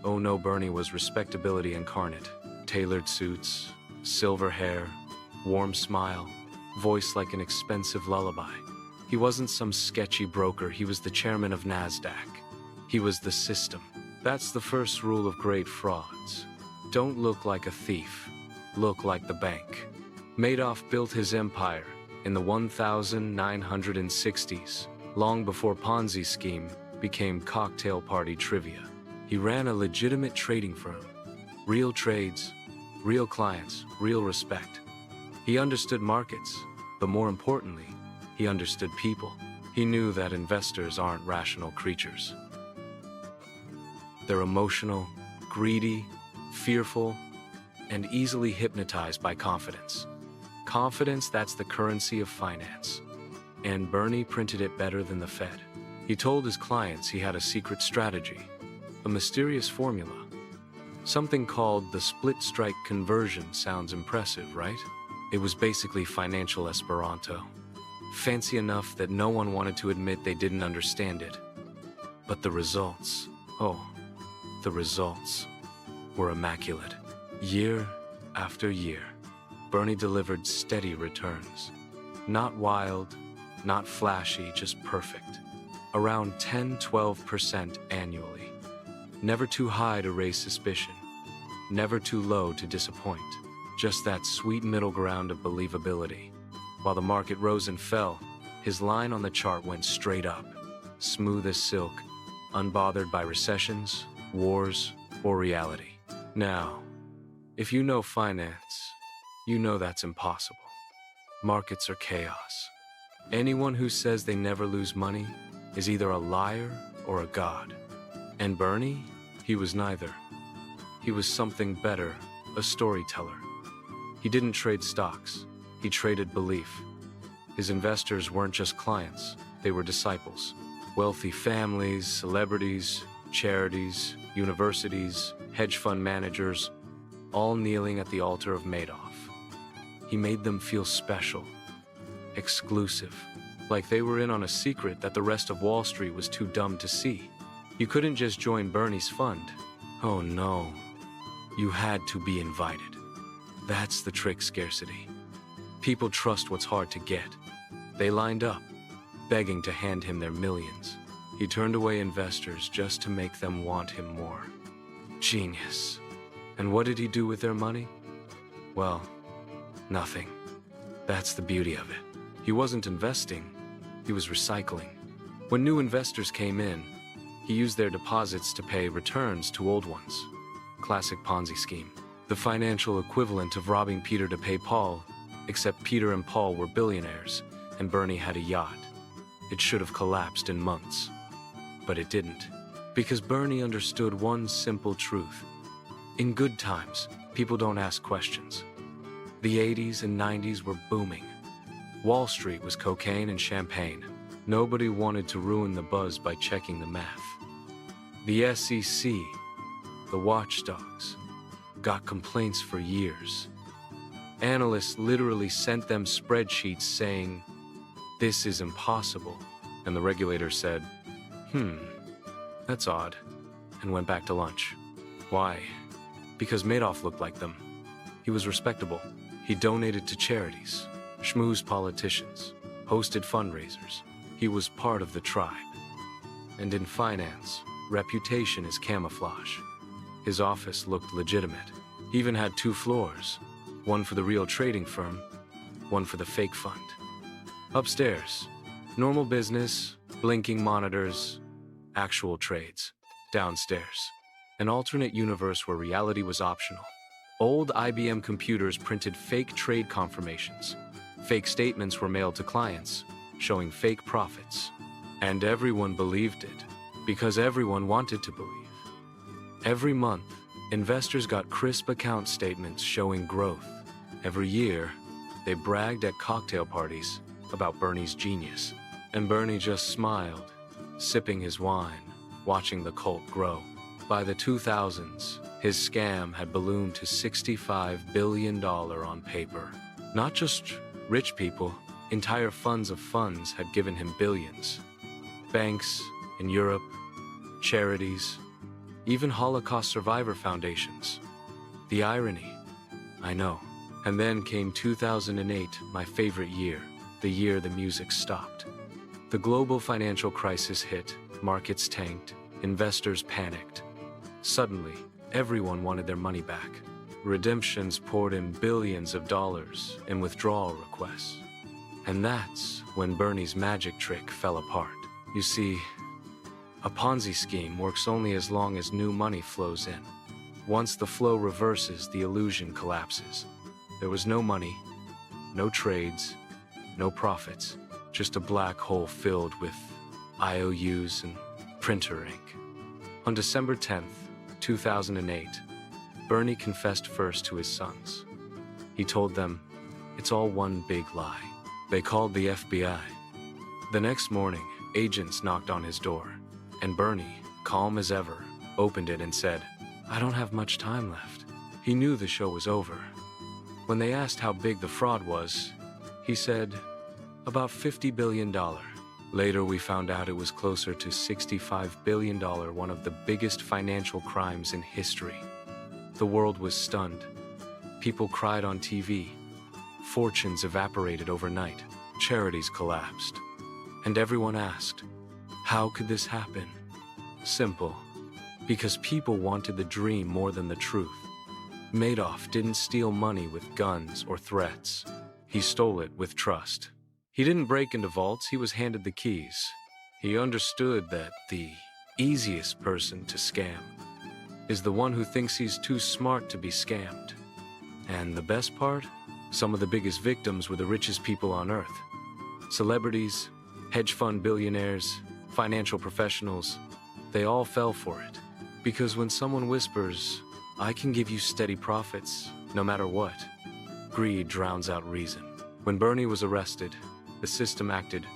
Oh no, Bernie was respectability incarnate. Tailored suits, silver hair, warm smile, voice like an expensive lullaby. He wasn't some sketchy broker, he was the chairman of NASDAQ. He was the system. That's the first rule of great frauds. Don't look like a thief, look like the bank. Madoff built his empire in the 1960s, long before Ponzi scheme became cocktail party trivia. He ran a legitimate trading firm. Real trades, real clients, real respect. He understood markets, but more importantly, he understood people. He knew that investors aren't rational creatures. They're emotional, greedy, fearful, and easily hypnotized by confidence. Confidence, that's the currency of finance. And Bernie printed it better than the Fed. He told his clients he had a secret strategy, a mysterious formula. Something called the split strike conversion. Sounds impressive, right? It was basically financial Esperanto. Fancy enough that no one wanted to admit they didn't understand it. But the results, the results were immaculate. Year after year, Bernie delivered steady returns. Not wild, not flashy, just perfect. Around 10–12% annually. Never too high to raise suspicion. Never too low to disappoint. Just that sweet middle ground of believability. While the market rose and fell, his line on the chart went straight up. Smooth as silk, unbothered by recessions, wars, or reality. Now, if you know finance, you know that's impossible. Markets are chaos. Anyone who says they never lose money is either a liar or a god. And Bernie, he was neither. He was something better, a storyteller. He didn't trade stocks, he traded belief. His investors weren't just clients, they were disciples. Wealthy families, celebrities, charities, universities, hedge fund managers, all kneeling at the altar of Madoff. He made them feel special, exclusive, like they were in on a secret that the rest of Wall Street was too dumb to see. You couldn't just join Bernie's fund. Oh no, you had to be invited. That's the trick, scarcity. People trust what's hard to get. They lined up, begging to hand him their millions. He turned away investors just to make them want him more. Genius. And what did he do with their money? Well, nothing. That's the beauty of it. He wasn't investing, he was recycling. When new investors came in, he used their deposits to pay returns to old ones. Classic Ponzi scheme. The financial equivalent of robbing Peter to pay Paul, except Peter and Paul were billionaires, and Bernie had a yacht. It should have collapsed in months. But it didn't. Because Bernie understood one simple truth. In good times, people don't ask questions. The 80s and 90s were booming. Wall Street was cocaine and champagne. Nobody wanted to ruin the buzz by checking the math. The SEC, the watchdogs, got complaints for years. Analysts literally sent them spreadsheets saying, "This is impossible." And the regulator said, that's odd, and went back to lunch. Why? Because Madoff looked like them. He was respectable. He donated to charities, schmoozed politicians, hosted fundraisers. He was part of the tribe. And in finance, reputation is camouflage. His office looked legitimate. He even had 2 floors, one for the real trading firm, one for the fake fund. Upstairs, normal business, blinking monitors, actual trades. Downstairs, an alternate universe where reality was optional. Old IBM computers printed fake trade confirmations. Fake statements were mailed to clients, showing fake profits. And everyone believed it, because everyone wanted to believe. Every month, investors got crisp account statements showing growth. Every year, they bragged at cocktail parties about Bernie's genius. And Bernie just smiled, sipping his wine, watching the cult grow. By the 2000s, his scam had ballooned to $65 billion on paper. Not just rich people, entire funds of funds had given him billions. Banks in Europe, charities, even Holocaust survivor foundations. The irony, I know. And then came 2008, my favorite year, the year the music stopped. The global financial crisis hit, markets tanked, investors panicked. Suddenly, everyone wanted their money back. Redemptions poured in billions of dollars in withdrawal requests. And that's when Bernie's magic trick fell apart. You see, a Ponzi scheme works only as long as new money flows in. Once the flow reverses, the illusion collapses. There was no money, no trades, no profits, just a black hole filled with IOUs and printer ink. On December 10th, 2008, Bernie confessed first to his sons. He told them, "It's all one big lie." They called the FBI. The next morning, agents knocked on his door, and Bernie, calm as ever, opened it and said, "I don't have much time left." He knew the show was over. When they asked how big the fraud was, he said, "About $50 billion. Later, we found out it was closer to $65 billion, one of the biggest financial crimes in history. The world was stunned. People cried on TV. Fortunes evaporated overnight. Charities collapsed. And everyone asked, how could this happen? Simple. Because people wanted the dream more than the truth. Madoff didn't steal money with guns or threats. He stole it with trust. He didn't break into vaults, he was handed the keys. He understood that the easiest person to scam is the one who thinks he's too smart to be scammed. And the best part? Some of the biggest victims were the richest people on earth. Celebrities, hedge fund billionaires, financial professionals, they all fell for it. Because when someone whispers, "I can give you steady profits, no matter what," greed drowns out reason. When Bernie was arrested, the system acted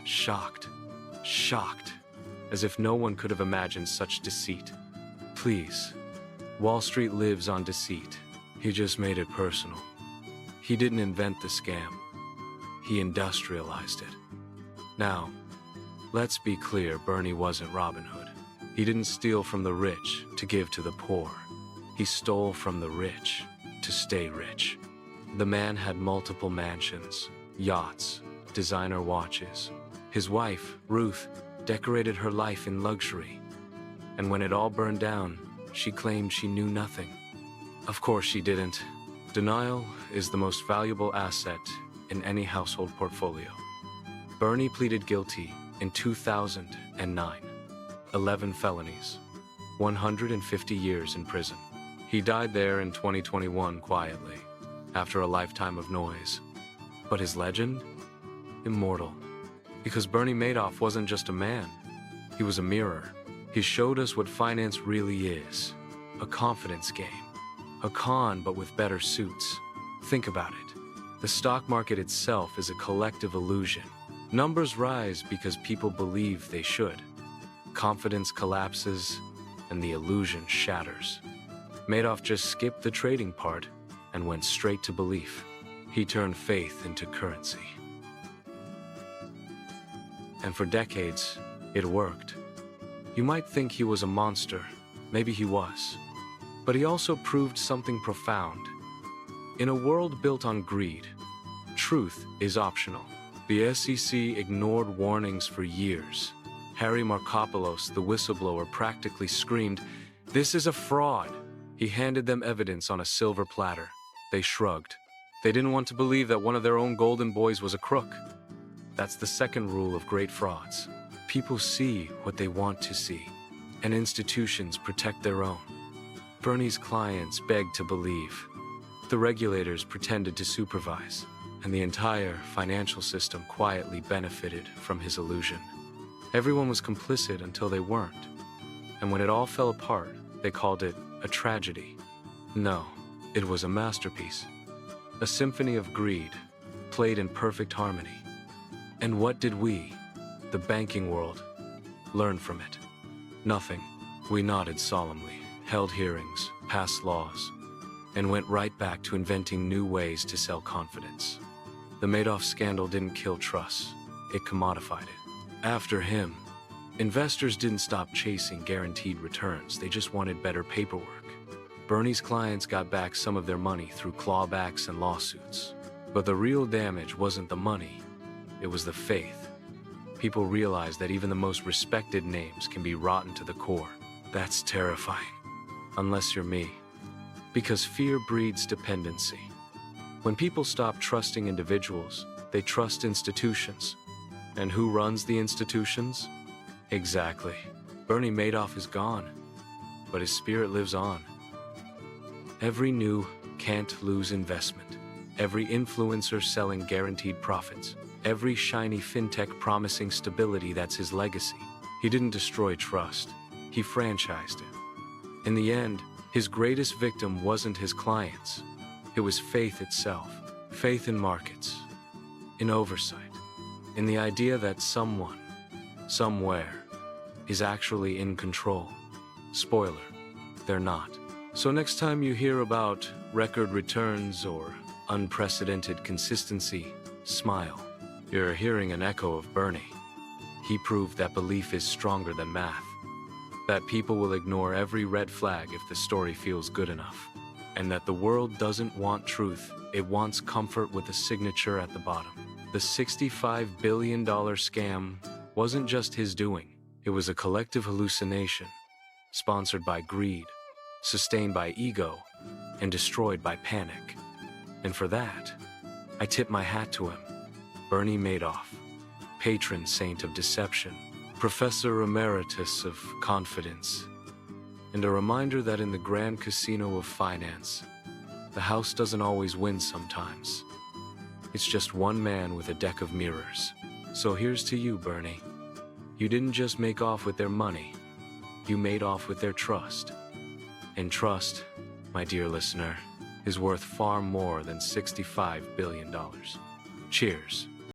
shocked, as if no one could have imagined such deceit. Please, Wall Street lives on deceit. He just made it personal. He didn't invent the scam. He industrialized it. Now, let's be clear, Bernie wasn't Robin Hood. He didn't steal from the rich to give to the poor. He stole from the rich to stay rich. The man had multiple mansions, yachts, designer watches. His wife, Ruth, decorated her life in luxury. And when it all burned down, she claimed she knew nothing. Of course she didn't. Denial is the most valuable asset in any household portfolio. Bernie pleaded guilty in 2009. 11 felonies, 150 years in prison. He died there in 2021 quietly, after a lifetime of noise. But his legend? Immortal. Because Bernie Madoff wasn't just a man, he was a mirror. He showed us what finance really is. A confidence game. A con, but with better suits. Think about it. The stock market itself is a collective illusion. Numbers rise because people believe they should. Confidence collapses, and the illusion shatters. Madoff just skipped the trading part and went straight to belief. He turned faith into currency. And for decades, it worked. You might think he was a monster. Maybe he was. But he also proved something profound. In a world built on greed, truth is optional. The SEC ignored warnings for years. Harry Markopoulos, the whistleblower, practically screamed, "This is a fraud." He handed them evidence on a silver platter. They shrugged. They didn't want to believe that one of their own golden boys was a crook. That's the second rule of great frauds. People see what they want to see, and institutions protect their own. Bernie's clients begged to believe. The regulators pretended to supervise, and the entire financial system quietly benefited from his illusion. Everyone was complicit until they weren't. And when it all fell apart, they called it a tragedy. No, it was a masterpiece. A symphony of greed, played in perfect harmony. And what did we, the banking world, learn from it? Nothing. We nodded solemnly, held hearings, passed laws, and went right back to inventing new ways to sell confidence. The Madoff scandal didn't kill trust, it commodified it. After him, Investors didn't stop chasing guaranteed returns, they just wanted better paperwork. Bernie's clients got back some of their money through clawbacks and lawsuits. But the real damage wasn't the money, it was the faith. People realized that even the most respected names can be rotten to the core. That's terrifying. Unless you're me. Because fear breeds dependency. When people stop trusting individuals, they trust institutions. And who runs the institutions? Exactly. Bernie Madoff is gone, but his spirit lives on. Every new can't lose investment. Every influencer selling guaranteed profits. Every shiny fintech promising stability, that's his legacy. He didn't destroy trust. He franchised it. In the end, his greatest victim wasn't his clients. It was faith itself. Faith in markets. In oversight. In the idea that someone, somewhere, is actually in control. Spoiler, they're not. So next time you hear about record returns or unprecedented consistency, smile. You're hearing an echo of Bernie. He proved that belief is stronger than math. That people will ignore every red flag if the story feels good enough. And that the world doesn't want truth, it wants comfort with a signature at the bottom. The $65 billion scam wasn't just his doing. It was a collective hallucination, sponsored by greed, sustained by ego, and destroyed by panic. And for that, I tip my hat to him. Bernie Madoff, patron saint of deception, professor emeritus of confidence, and a reminder that in the grand casino of finance, the house doesn't always win sometimes. It's just one man with a deck of mirrors. So here's to you, Bernie. You didn't just make off with their money, you made off with their trust. And trust, my dear listener, is worth far more than $65 billion. Cheers.